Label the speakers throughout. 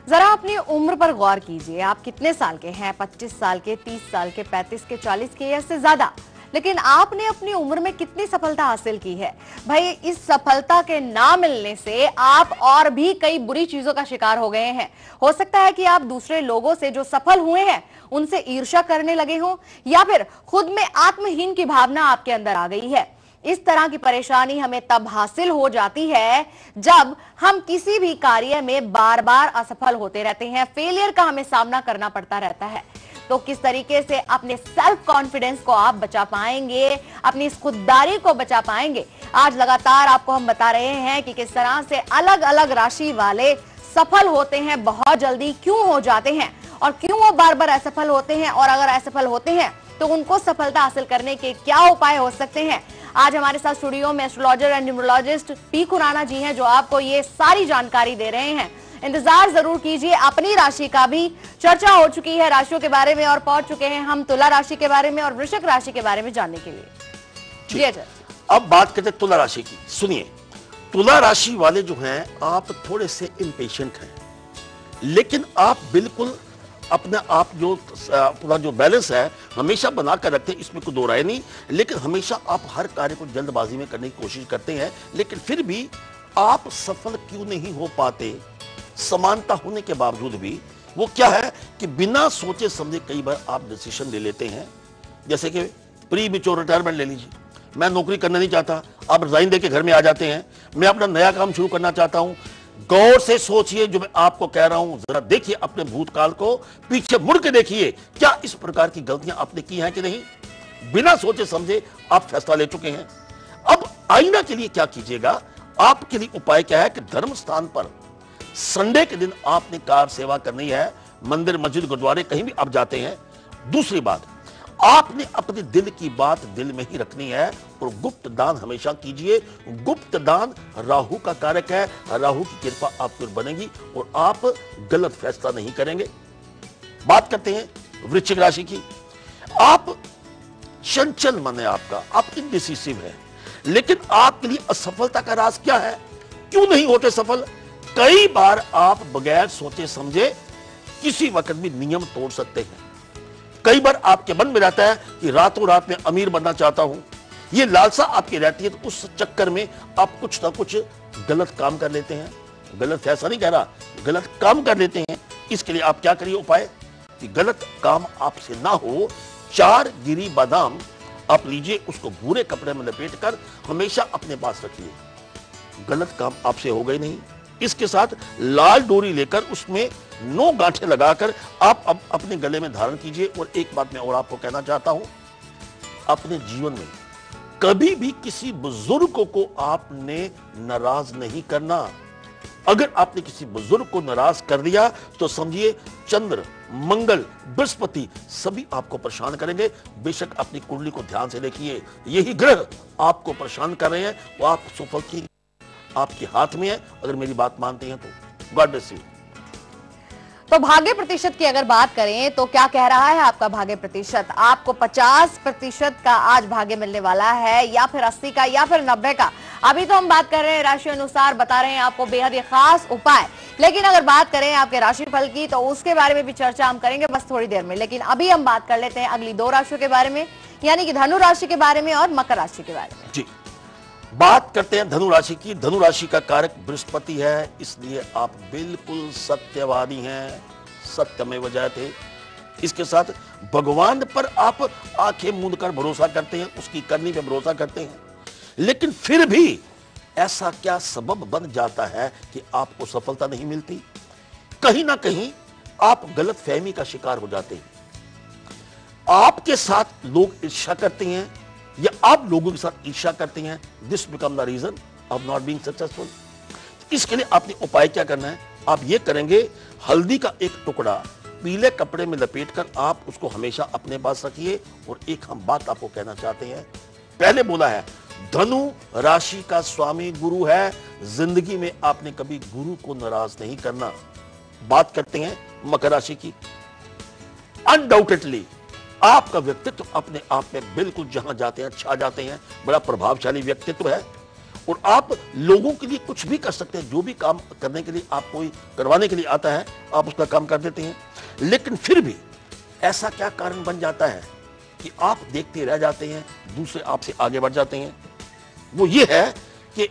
Speaker 1: जरा अपनी उम्र पर गौर कीजिए। आप कितने साल के हैं? 25 साल के, 30 साल के, 35 के, 40 के या इससे ज्यादा? लेकिन आपने अपनी उम्र में कितनी सफलता हासिल की है? भाई, इस सफलता के ना मिलने से आप और भी कई बुरी चीजों का शिकार हो गए हैं। हो सकता है कि आप दूसरे लोगों से जो सफल हुए हैं उनसे ईर्ष्या करने लगे हो, या फिर खुद में आत्महीन की भावना आपके अंदर आ गई है। इस तरह की परेशानी हमें तब हासिल हो जाती है जब हम किसी भी कार्य में बार बार असफल होते रहते हैं, फेलियर का हमें सामना करना पड़ता रहता है। तो किस तरीके से अपने सेल्फ कॉन्फिडेंस को आप बचा पाएंगे, अपनी इस खुददारी को बचा पाएंगे, आज लगातार आपको हम बता रहे हैं कि किस तरह से अलग अलग राशि वाले सफल होते हैं, बहुत जल्दी क्यों हो जाते हैं और क्यों वो बार बार असफल होते हैं, और अगर असफल होते हैं तो उनको सफलता हासिल करने के क्या उपाय हो सकते हैं। आज हमारे साथ स्टूडियो में astrologer and numerologist P Khurana ji हैं, जो आपको ये सारी जानकारी दे रहे हैं। इंतजार जरूर कीजिए। अपनी राशि का भी चर्चा हो चुकी है राशियों के बारे में, और पहुंच चुके हैं हम तुला राशि के बारे में और वृश्चिक राशि के बारे में जानने के लिए। जी अच्छा,
Speaker 2: अब बात करते हैं तुला राशि की। सुनिए, तुला राशि वाले जो हैं, आप थोड़े से इम्पेशेंट हैं, लेकिन आप बिल्कुल अपने आप जो पूरा जो बैलेंस है हमेशा बना कर रखते हैं, इसमें कोई दो राय नहीं। लेकिन हमेशा आप हर कार्य को जल्दबाजी में करने की कोशिश करते हैं, लेकिन फिर भी आप सफल क्यों नहीं हो पाते? समानता होने के बावजूद भी वो क्या है कि बिना सोचे समझे कई बार आप डिसीजन ले लेते हैं। जैसे कि प्री मैच्योर रिटायरमेंट ले लीजिए, मैं नौकरी करना नहीं चाहता, आप रिजाइन देके घर में आ जाते हैं, मैं अपना नया काम शुरू करना चाहता हूं। गौर से सोचिए जो मैं आपको कह रहा हूं, जरा देखिए अपने भूतकाल को, पीछे मुड़ के देखिए, क्या इस प्रकार की गलतियां आपने की हैं कि नहीं। बिना सोचे समझे आप फैसला ले चुके हैं। अब आईना के लिए क्या कीजिएगा, आपके लिए उपाय क्या है कि धर्म स्थान पर संडे के दिन आपने कार सेवा करनी है, मंदिर मस्जिद गुरुद्वारे कहीं भी आप जाते हैं। दूसरी बात, आपने अपने दिल की बात दिल में ही रखनी है और गुप्त दान हमेशा कीजिए। गुप्त दान राहु का कारक है, राहु की कृपा आपको बनेगी और आप गलत फैसला नहीं करेंगे। बात करते हैं वृश्चिक राशि की। आप चंचल मन है आपका, आप इनडिसिसिव है, लेकिन आपके लिए असफलता का राज क्या है? क्यों नहीं होते सफल? कई बार आप बगैर सोचे समझे किसी वक्त भी नियम तोड़ सकते हैं। कई बार आपके मन में रहता है कि रातों रात में अमीर बनना चाहता हूं, ये लालसा आपकी रहती है, तो उस चक्कर में आप कुछ ना कुछ गलत काम कर लेते हैं। गलत ऐसा नहीं कह रहा, गलत काम कर लेते हैं। इसके लिए आप क्या करिए उपाय कि गलत काम आपसे ना हो, 4 गिरी बादाम आप लीजिए, उसको भूरे कपड़े में लपेट कर हमेशा अपने पास रखिए। गलत काम आपसे हो गई नहीं। इसके साथ लाल डोरी लेकर उसमें 9 गांठें लगाकर आप अब अपने गले में धारण कीजिए। और एक बात मैं और आपको कहना चाहता हूं, अपने जीवन में कभी भी किसी बुजुर्ग को आपने नाराज नहीं करना। अगर आपने किसी बुजुर्ग को नाराज कर दिया तो समझिए चंद्र, मंगल, बृहस्पति सभी आपको परेशान करेंगे। बेशक अपनी कुंडली को ध्यान से देखिए, यही ग्रह आपको परेशान कर रहे हैं, वो आप सफल की आपके हाथ में है। अगर मेरी बात मानते हैं तो गॉड ब्लेस यू।
Speaker 1: तो भाग्य प्रतिशत की अगर बात करें तो क्या कह रहा है आपका भाग्य प्रतिशत? आपको 50% का आज भाग्य मिलने वाला है, या फिर 80 का, या फिर 90 का। अभी तो हम बात कर रहे हैं राशि अनुसार, बता रहे हैं आपको बेहद खास उपाय। लेकिन अगर बात करें आपके राशिफल की तो उसके बारे में भी चर्चा हम करेंगे बस थोड़ी देर में। लेकिन अभी हम बात कर लेते हैं अगली 2 राशियों के बारे में, यानी कि धनु राशि के बारे में और मकर राशि के बारे में।
Speaker 2: जी, बात करते हैं धनु राशि की। धनु राशि का कारक बृहस्पति है, इसलिए आप बिल्कुल सत्यवादी हैं, सत्यमेव जयते। इसके साथ भगवान पर आप आंखें मूंद कर भरोसा करते हैं, उसकी करनी पे भरोसा करते हैं। लेकिन फिर भी ऐसा क्या सबब बन जाता है कि आपको सफलता नहीं मिलती? कहीं ना कहीं आप गलत फहमी का शिकार हो जाते हैं। आपके साथ लोग ईर्ष्या करते हैं या आप लोगों के साथ ईर्ष्या करते हैं। This become the reason of not being successful. इसके लिए आपने उपाय क्या करना है? आप ये करेंगे, हल्दी का एक टुकड़ा पीले कपड़े में लपेटकर आप उसको हमेशा अपने पास रखिए। और एक हम बात आपको कहना चाहते हैं, पहले बोला है धनु राशि का स्वामी गुरु है, जिंदगी में आपने कभी गुरु को नाराज नहीं करना। बात करते हैं मकर राशि की। अनडाउटेडली आपका व्यक्तित्व अपने आप में बिल्कुल जहां जाते हैं छा जाते हैं, बड़ा प्रभावशाली व्यक्तित्व है। और आप लोगों के लिए कुछ भी कर सकते हैं। जो भी काम करने के लिए आप कोई करवाने के लिए आता है, आप उसका काम कर देते हैं। लेकिन फिर भी ऐसा क्या कारण बन जाता है कि आप देखते रह जाते हैं, दूसरे आपसे आगे बढ़ जाते हैं? वो ये है कि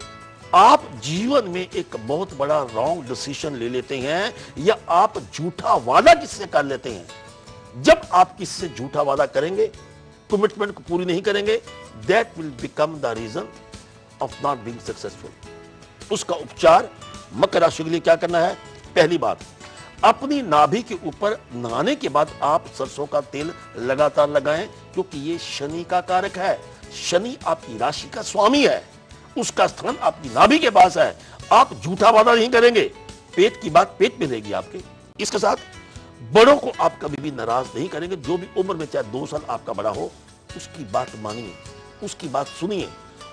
Speaker 2: आप जीवन में एक बहुत बड़ा रॉन्ग डिसीजन ले लेते हैं, या आप झूठा वादा किससे कर लेते हैं। जब आप किससे झूठा वादा करेंगे, कमिटमेंट को पूरी नहीं करेंगे, that will become the reason of not being successful. उसका उपचार मकर राशि के लिए क्या करना है? पहली बात, अपनी नाभि के ऊपर नहाने के बाद आप सरसों का तेल लगातार लगाएं, क्योंकि ये शनि का कारक है। शनि आपकी राशि का स्वामी है, उसका स्थान आपकी नाभि के पास है। आप झूठा वादा नहीं करेंगे, पेट की बात पेट में रहेगी आपके। इसके साथ बड़ों को आप कभी भी नाराज नहीं करेंगे। जो भी उम्र में चाहे 2 साल आपका बड़ा हो, उसकी बात मानिए, उसकी बात सुनिए,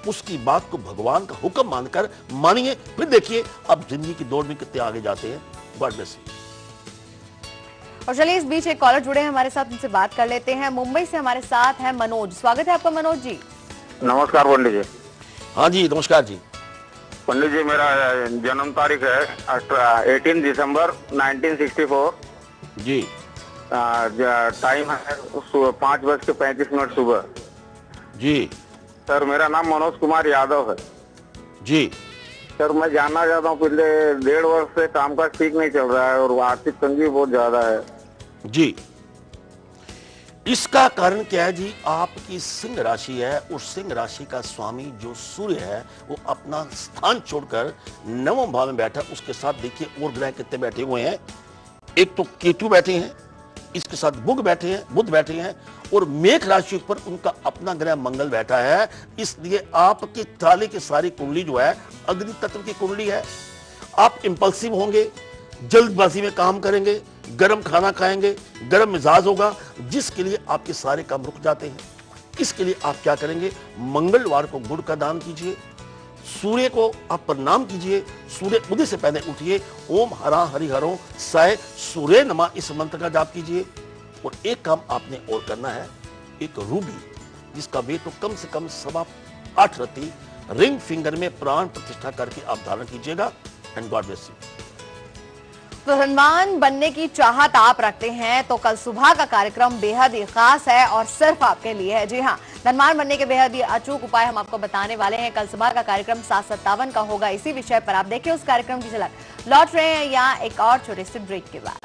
Speaker 2: उसकी बात को भगवान का हुक्म मानकर मानिए। फिर देखिए आप जिंदगी की दौड़ में कितने आगे जाते हैं। God bless you.
Speaker 1: और चलिए इस बीच एक कॉलर जुड़े हैं हमारे साथ, उनसे बात कर लेते हैं। मुंबई से हमारे साथ है मनोज। स्वागत है आपका मनोज जी।
Speaker 3: नमस्कार पंडित जी।
Speaker 2: हाँ जी, नमस्कार जी।
Speaker 3: पंडित जी, मेरा जन्म तारीख है 18 दिसंबर 1964
Speaker 2: जी।
Speaker 3: टाइम है 5:35 सुबह
Speaker 2: जी।
Speaker 3: सर, मेरा नाम मनोज कुमार यादव है
Speaker 2: जी।
Speaker 3: सर। मैं जानना चाहता हूँ, पिछले 1.5 वर्ष से कामकाज ठीक नहीं चल रहा है और आर्थिक तंगी बहुत ज्यादा है
Speaker 2: जी। इसका कारण क्या है जी? आपकी सिंह राशि है, और सिंह राशि का स्वामी जो सूर्य है, वो अपना स्थान छोड़कर 9वें भाव में बैठा। उसके साथ देखिए और ग्रह कितने बैठे हुए हैं। एक तो केतु बैठे हैं, इसके साथ बुध बैठे हैं, और मेष राशि पर उनका अपना ग्रह मंगल बैठा है। इसलिए आपकी ताले की सारी कुंडली जो है अग्नि तत्व की कुंडली है। आप इंपल्सिव होंगे, जल्दबाजी में काम करेंगे, गरम खाना खाएंगे, गरम मिजाज होगा, जिसके लिए आपके सारे काम रुक जाते हैं। इसके लिए आप क्या करेंगे? मंगलवार को गुड़ का दान कीजिए, सूर्य को आप प्रणाम कीजिए, सूर्य उदय से पहले उठिए, ओम हरा हरिहरों साय सूर्य नमः इस मंत्र का जाप कीजिए। और एक काम आपने और करना है, एक रूबी जिसका वेट तो कम से कम 8.25 रत्ती रिंग फिंगर में प्राण प्रतिष्ठा करके आप धारण कीजिएगा। And God bless you.
Speaker 1: धनवान बनने की चाहत आप रखते हैं तो कल सुबह का कार्यक्रम बेहद ही खास है और सिर्फ आपके लिए है। जी हाँ, धनवान बनने के बेहद ही अचूक उपाय हम आपको बताने वाले हैं। कल सुबह का कार्यक्रम 7:57 का होगा। इसी विषय पर आप देखिए उस कार्यक्रम की झलक। लौट रहे हैं यहाँ एक और छोटे से ब्रेक के बाद।